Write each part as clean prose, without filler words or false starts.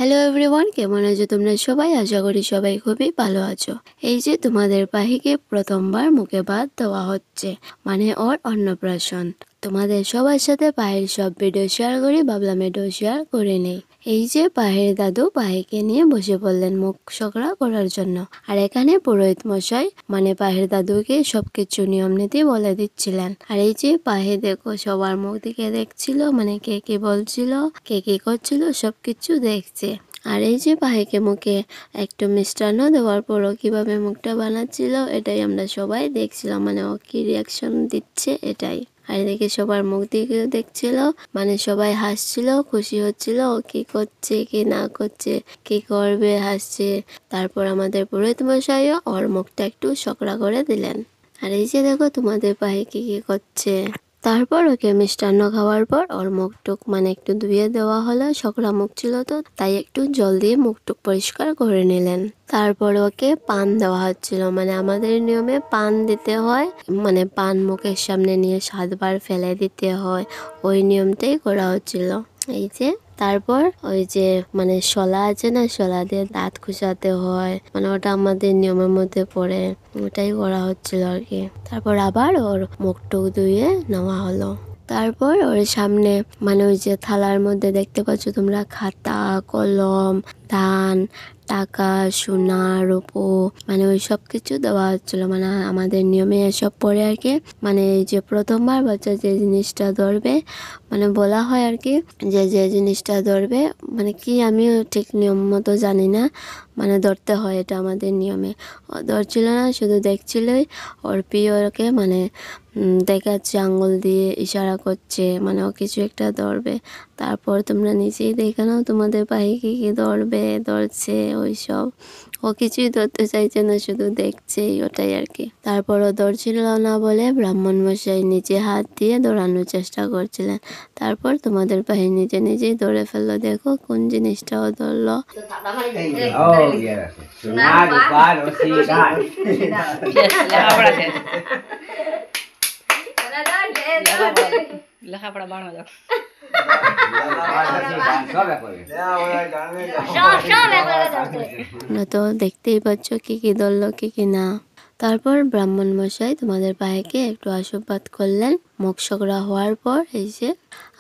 Hello everyone, কেমন আছো তোমরা সবাই? আশা করি সবাই খুবই ভালো আছো। এই যে তোমাদের পাহিকে প্রথমবার মুখে ভাত দেওয়া হচ্ছে, মানে ওর অন্নপ্রাশন। তোমাদের সবার সাথে পাহির সব ভিডিও শেয়ার করি, ভাবলাম এটাও শেয়ার করে নেই। এই যে পাহির দাদু পাহিকে নিয়ে বসে পড়লেন মুখ সকড়া করার জন্য। আর এখানে পুরোহিত মশাই মানে পাহির দাদুকে সবকিছু নিয়ম নীতি বলে দিচ্ছিলেন। আর এই যে পাহি দেখো সবার মুখ দিকে দেখছিল, মানে কে কি বলছিল, কে কি করছিল সবকিছু দেখছে। আর এই যে পাহিকে মুখে একটু মিষ্টান্ন দেওয়ার পরও কিভাবে মুখটা বানাচ্ছিল, এটাই আমরা সবাই দেখছিলাম, মানে ও কি রিয়াকশন দিচ্ছে এটাই। আর এদিকে সবার মুখ দিকে দেখছিল, মানে সবাই হাসছিল, খুশি হচ্ছিল ও কি করছে কি না করছে, কি করবে, হাসছে। তারপর আমাদের পুরোহিত মশাইও ওর মুখটা একটু সকড়া করে দিলেন। আর এই যে দেখো তোমাদের পাহি কি কি করছে। তারপর ওকে মিষ্টান্ন খাওয়ার পর ওর মুখটুক মানে একটু ধুয়ে দেওয়া হলো, সকরা মুখ ছিল তো তাই একটু জল দিয়ে মুখটুক পরিষ্কার করে নিলেন। তারপর ওকে পান দেওয়া হচ্ছিল, মানে আমাদের নিয়মে পান দিতে হয়, মানে পান মুখের সামনে নিয়ে 7বার ফেলে দিতে হয়, ওই নিয়মটাই করা হচ্ছিল। এই যে তারপর ওই যে মানে শলা আছে না, শলা দিয়ে দাঁত খুঁচাতে হয়, মানে ওটা আমাদের নিয়মের মধ্যে পড়ে, ওটাই করা হচ্ছিল আর কি। তারপর আবার ওর মুখ টুক ধুয়ে নেওয়া হলো। তারপর ওর সামনে মানে ওই যে থালার মধ্যে দেখতে পাচ্ছ তোমরা, খাতা, কলম, ধান, টাকা, সোনা, রূপো, মানে ওই সব কিছু দেওয়া হচ্ছিল। মানে আমাদের নিয়মে এসব পড়ে আর কি। মানে এই যে প্রথমবার বাচ্চা যে জিনিসটা ধরবে, মানে বলা হয় আর কি যে যে জিনিসটা ধরবে, মানে কি আমিও ঠিক নিয়ম মতো জানি না, মানে ধরতে হয়, এটা আমাদের নিয়মে। ও ধরছিল না, শুধু দেখছিলই। ওর প্রিয়কে মানে দেখাচ্ছে, আঙ্গুল দিয়ে ইশারা করছে, মানে ও কিছু একটা ধরবে। তারপর তোমরা নিজেই দেখে নাও তোমাদের পাহি কি কি ধরছে ওইসব। ও কিছুই ধরতে চাইছে না, শুধু দেখছেই, ওটাই আর কি। তারপর ও ধরছিল না বলে ব্রাহ্মণ মশাই নিজে হাত দিয়ে ধরানোর চেষ্টা করছিলেন। তারপর তোমাদের পাহি নিজে নিজেই ধরে ফেললো। দেখো কোন জিনিসটা ও ধরলো। লেখাপড়া বাড়ানো যাক। তোমরা তো দেখতেই পাচ্ছ কি কি ধরলো কি কি না। তারপর ব্রাহ্মণ মশাই তোমাদের পায়েকে একটু আশীর্বাদ করলেন মুখ সকড়া হওয়ার পর। এই যে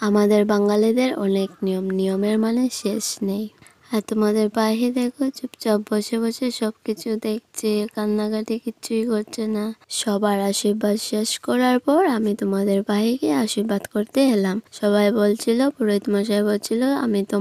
আমাদের বাঙালিদের অনেক নিয়মের মানে শেষ নেই। আর তোমাদের পায়ে দেখো চুপচাপ বসে বসে সবকিছু দেখছে, কান্নাকাটি কিচ্ছুই করছে না। সবার আশীর্বাদ শেষ করার পর আমি তোমাদের পায়েকে আশীর্বাদ করতে এলাম। সবাই বলছিল, পুরোহিত মশাই বলছিল আমি তো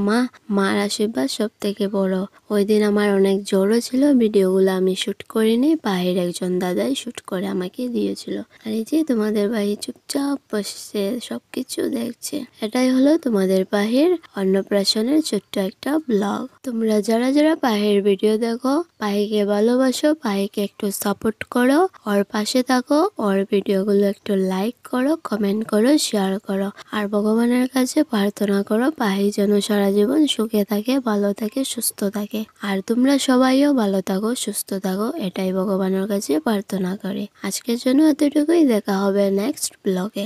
মার আশীর্বাদ সব থেকে বড়। ওই দিন আমার অনেক জ্বরও ছিল, ভিডিওগুলো আমি শুট করিনি, পায়ের একজন দাদাই শুট করে আমাকে দিয়েছিল। আর এই যে তোমাদের ভাই চুপচাপ বসে সবকিছু দেখছে। এটাই হলো তোমাদের পাহির অন্নপ্রাশনের ছোট্ট একটা ব্লগ। তোমরা যারা যারা পাহির ভিডিও দেখো, পাহিকে ভালোবাসো, পাহিকে একটু সাপোর্ট করো, ওর পাশে থাকো, ওর ভিডিওগুলো একটু লাইক করো, কমেন্ট করো, শেয়ার করো। আর ভগবানের কাছে প্রার্থনা করো পাহি যেন সারা জীবন সুখে থাকে, ভালো থাকে, সুস্থ থাকে। আর তোমরা সবাইও ভালো থাকো, সুস্থ থাকো, এটাই ভগবানের কাছে প্রার্থনা করি। আজকের জন্য এতটুকুই, দেখা হবে নেক্সট ব্লগে।